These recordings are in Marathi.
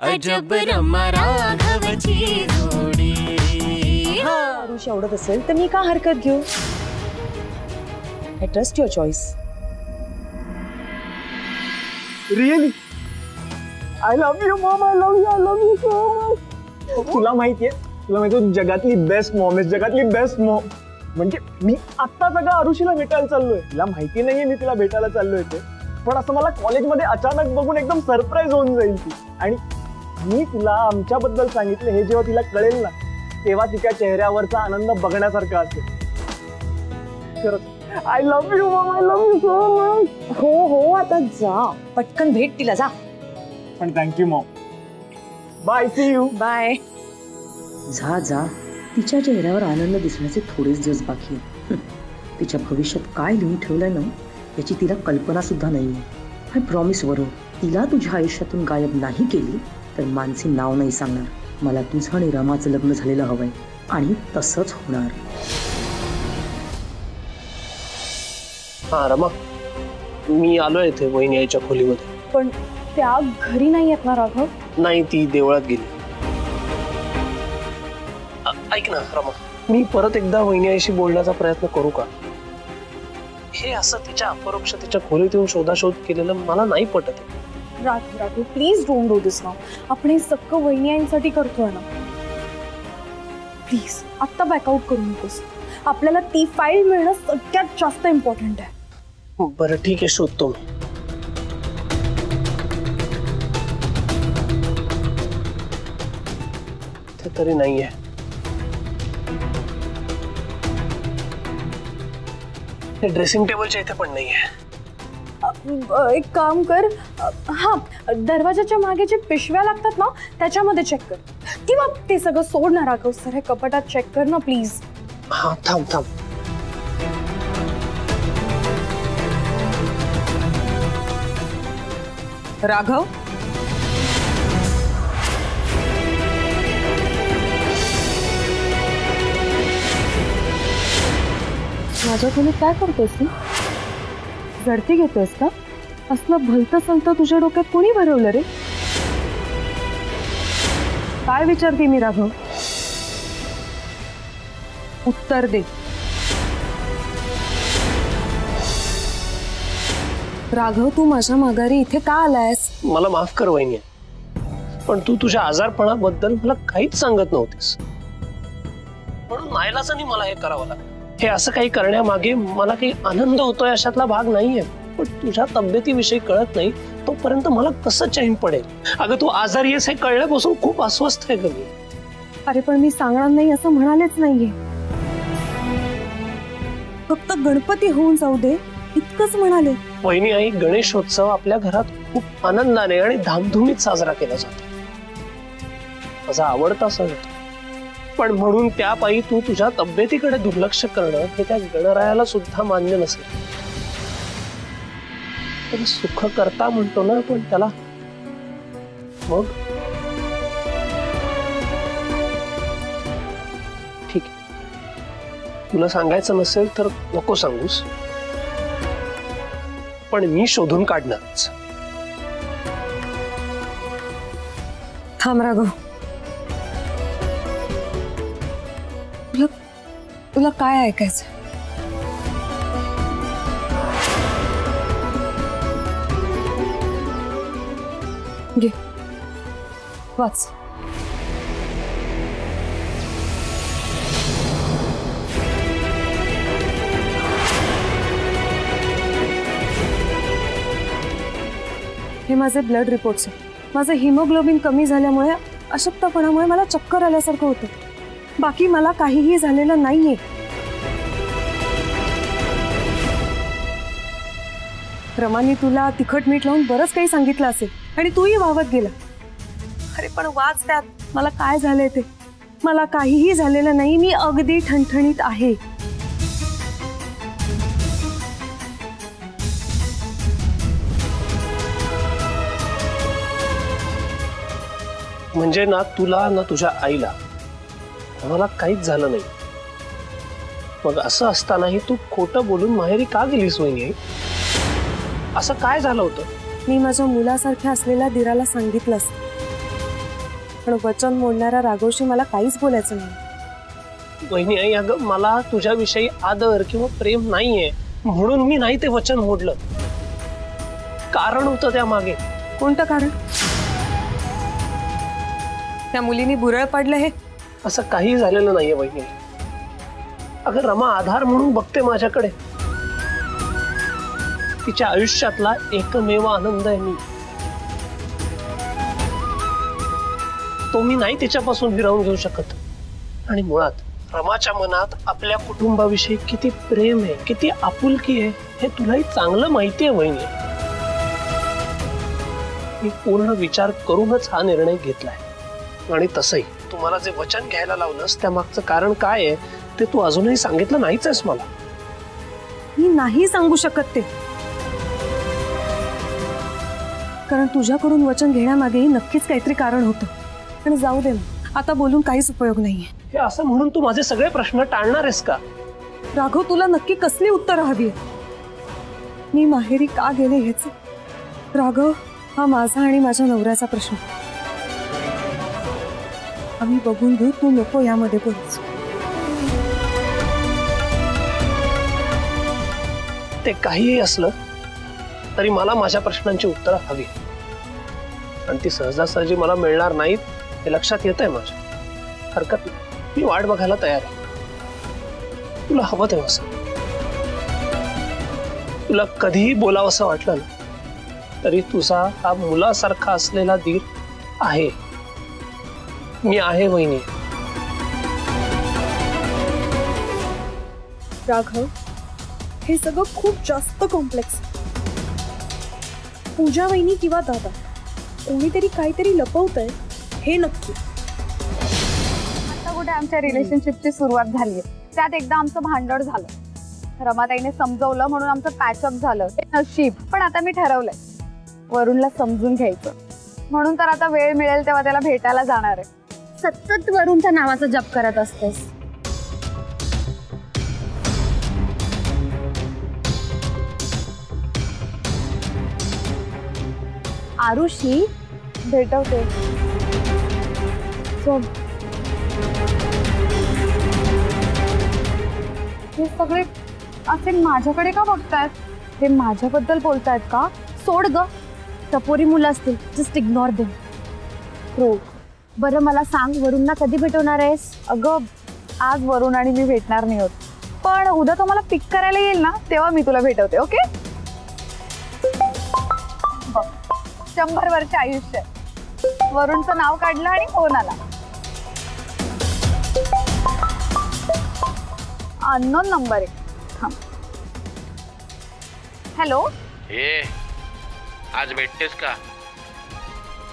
अजब रमा राघवची जोडी। आरुषी आवडत असेल तर मी का हरकत घेऊ? I trust your choice. Really I love you mom, I love you so much. तुला माहितीये जगातली बेस्ट मॉम आहे, जगातली बेस्ट मॉम। म्हणजे मी आता सगळं आरुषीला भेटायला चाललोय। तिला माहिती नाहीये मी तिला भेटायला चाललोय ते, पण असं मला कॉलेजमध्ये अचानक बघून एकदम सरप्राईज होऊन जाईल ती। आणि मी तुला आमच्याबद्दल सांगितलं हे जेव्हा तिला कळेल ना, तेव्हा तिच्या चेहऱ्यावरचा आनंद बघण्यासारखा असेल। खरंच I love you mom, I love you so much. हो हो आता जा, पटकन भेट तिला, जा। पण thank you mom, bye, see you, bye. जा जा, तिच्या चेहऱ्यावर आनंद दिसण्याचे थोडेच दिवस बाकी आहेत। तिच्या भविष्यात काय लिहून ठेवलंय ना याची तिला कल्पना सुद्धा नाहीये। आय प्रॉमिस वरू, तिला तुझ्या आयुष्यातून गायब नाही केली तर मानसी नाव नाही सांगणार। मला तुझं आणि रमाचं लग्न झालेलं हवंय आणि तसंच होणार। हा रमा, मी आलोय इथे वहिनी यायच्या खोलीमध्ये। पण त्या घरी नाही आहेत ना राघव? नाही, ती देवळात गेली। ऐक ना रमा, मी परत एकदा वहिनी आईशी बोलण्याचा प्रयत्न करू का? हे असं तिच्या अपरोक्ष तिच्या खोलीत येऊन शोधाशोध केलेलं मला नाही पटत। Raghav please don't do this now. आपण हे सगळं वहिनीयांसाठी करतोय ना, प्लीज आता बॅकआउट करू नकोस। आपल्याला ती फाईल मिळणं सगळ्यात जास्त इम्पॉर्टंट आहे। बरं ठीक आहे, शोधतो मी। ते तरी नाहीये। ड्रेसिंग टेबलच्या इथे पण नाहीये। एक काम कर, हा दरवाजाच्या मागे जे पिशव्या लागतात ना त्याच्यामध्ये चेक कर, किंवा ते सगळं सोड ना राघव, सर कपाटात चेक कर ना प्लीज। हा थांब थांब, राघव माझ्या खोलीत काय करतोस तू? झडती घेतोस का? असलं भलतं सांगतं तुझ्या डोक्यात कोणी भरवलं रे? काय विचारते मी राघव? उत्तर दे राघव। तू माझ्या माघारी इथे का आलायस? मला माफ कर वहिनी, पण तू तुझ्या आजारपणाबद्दल मला काहीच सांगत नव्हतीस, म्हणून नाईलाजाने मला हे करावं लागलं। हे असं काही करण्यामागे मला काही आनंद होतोय अशातला भाग नाहीये, पण तुझ्या तब्येतीविषयी कळत नाही तोपर्यंत मला कसं चैन पडेल? अगं तू आजारी आहेस हे कळल्यापासून खूप अस्वस्थ आहे ग मी। अरे पण मी सांगणार नाही असं म्हणालेच नाहीये, फक्त गणपती होऊन जाऊ दे इतकंच म्हणाले। वहिनी आई, गणेशोत्सव आपल्या घरात खूप आनंदाने आणि धामधुमीत साजरा केला जातो, माझा आवडता सण, पण म्हणून त्या पायी तू तुझ्या तब्येतीकडे दुर्लक्ष करणं हे त्या गणरायाला सुद्धा मान्य नसेल। तर सुख करता म्हणतो ना आपण त्याला, मग ठीक आहे, तुला सांगायचं नसेल तर नको सांगूस, पण मी शोधून काढणारच। थांब राघव, तुला काय ऐकायचं? घे वाच। हे माझे ब्लड रिपोर्ट्स आहेत। माझं हिमोग्लोबिन कमी झाल्यामुळे, अशक्तपणामुळे मला चक्कर आल्यासारखं होतं, बाकी मला काहीही झालेलं नाहीये। रमानी तुला तिखट मीठ लावून बरंच काही सांगितलं असेल आणि तूही वावत गेला। अरे पण वाच त्यात, मला काय झालंय ते। मला काहीही झालेलं नाही, मी अगदी ठणठणीत आहे। म्हणजे ना तुला ना तुझ्या आईला मला काहीच झालं नाही, मग असं असतानाही तू खोटं बोलून माहेरी का गेलीस वहिनी? असं काय झालं होतं? मी माझ्या मुलासारख्या असलेल्या दिराला सांगितलं असतं, पण वचन मोडणाऱ्या राघवशी मला काहीच बोलायचं नाही. वहिनी आई, अगं मला तुझ्याविषयी आदर किंवा प्रेम नाहीये म्हणून मी नाही ते वचन मोडलं. कारण होतं त्या मागे. कोणतं कारण? त्या मुलीने बुरळ पडलं हे? असं काही झालेलं नाहीये वहिनी. अगं रमा आधार म्हणून बघते माझ्याकडे. तिच्या आयुष्यातला एकमेव आनंद आहे मी. तो मी नाही तिच्यापासून हिरावून घेऊ शकत. आणि मुळात रमाच्या मनात आपल्या कुटुंबाविषयी किती प्रेम आहे, किती आपुलकी आहे हे तुलाही चांगलं माहिती आहे वहिनी. मी पूर्ण विचार करूनच हा निर्णय घेतलाय. आणि तसंही तुम्हाला जे वचन घ्यायला लावलंस त्या मागचं कारण काय आहे ते तू अजूनही सांगितलं नाहीच आहेस मला. मी नाही सांगू शकत ते, कारण तुझ्याकडून वचन घेण्यामागेही नक्कीच काहीतरी कारण होतं. आणि जाऊ दे ना, आता बोलून काहीच उपयोग नाहीये. हे असं म्हणून तू माझे सगळे प्रश्न टाळणार आहेस का? राघव, तुला नक्की कसली उत्तर हवी? मी माहेरी का गेले हेच? राघव, हा माझा आणि माझ्या नवऱ्याचा प्रश्न. आम्ही बघून घेऊ, तू नको यामध्ये बोलूस. ते काहीही असलं तरी मला माझ्या प्रश्नांची उत्तरं हवी. आणि ती सहजासहजी मला मिळणार नाहीत हे लक्षात येत आहे माझ्या. हरकत नाही, मी वाट बघायला तयार आहे. तुला हवं तेव्हा सांग. तुला कधीही बोलावंसं वाटलं ना तरी तुझा हा मुलासारखा असलेला धीर आहे. मी आहे वहिनी. राघव, हे सगळं खूप जास्त कॉम्प्लेक्स. पूजा वहिनी किंवा दादा कोणीतरी काहीतरी लपवतंय हे नक्की. आता कुठे आमच्या रिलेशनशिपची सुरुवात झालीये, त्यात एकदा आमचं भांडण झालं. रमाताईने समजवलं म्हणून आमचं पॅचअप झालं. ते नशीब. पण आता मी ठरवलंय वरुणला समजून घ्यायचं. म्हणून तर आता वेळ मिळेल तेव्हा त्याला भेटायला जाणार आहे. सतत वरुणच्या नावाचा जप करत असतेस. आरुषी, भेटवते. चल. हे सगळे असे माझ्याकडे का बघतायत? हे माझ्याबद्दल बोलतायत का? सोड ग, टपोरी मुलं असतील. Just ignore them. हो, बरं मला सांग, वरुणला कधी भेटवणार आहेस? अगं आज वरुण आणि मी भेटणार नाही होत, पण उद्या तो मला पिक करायला येईल ना तेव्हा मी तुला भेटवते. ओके? 100 वर्ष आयुष्य. वरुणचं नाव काढलं आणि फोन आला. अननोन नंबर आहे. हॅलो. ए, आज भेटतेस का?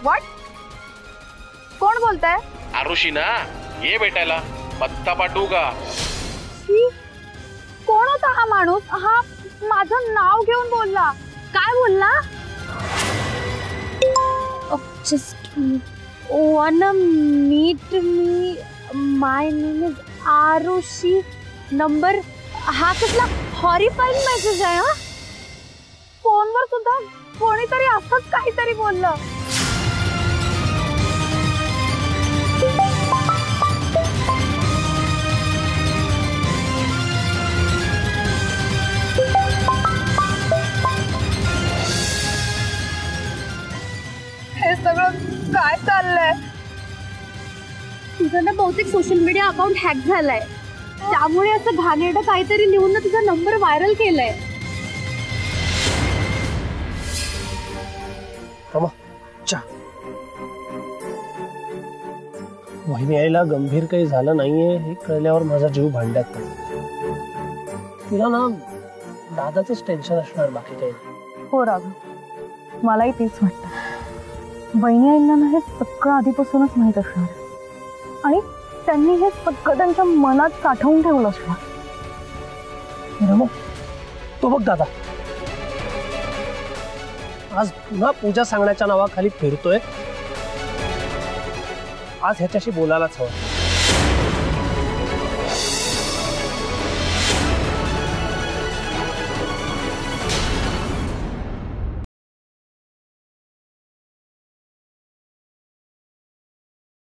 व्हॉट? कोण बोलताय? आरुषी ना, ये भेटायला. पत्ता पाठवू का? कोण होता हा माणूस? हा माझं नाव घेऊन बोलला. काय बोलला? Just wanna meet me. My name is Arushi. Number. हा कसला हॉरिफाईंग मेसेज आहे. हा फोनवर सुद्धा कोणीतरी असंच काहीतरी बोललं. हे सगळं काय चाललंय? तुझं ना बहुतेक सोशल मीडिया अकाउंट हॅक झालाय, त्यामुळे असं घाणेरडं काहीतरी लिहून ना तुझा नंबर व्हायरल केलाय. वहिनी आईला गंभीर काही झालं नाहीये हे कळल्यावर माझा जीव भांड्यात पडला. तिला ना दादाचंच टेन्शन असणार, बाकी काही नाही. हो राघव, मलाही तेच वाटतं. बहिणी आईंना ना हे सगळं आधीपासूनच माहीत असणार आणि त्यांनी हे सगळं त्यांच्या मनात साठवून ठेवलं असणार. तो बघ दादा आज पुन्हा पूजा सांगण्याच्या नावाखाली फिरतोय. आज ह्याच्याशी बोलायलाच हवं.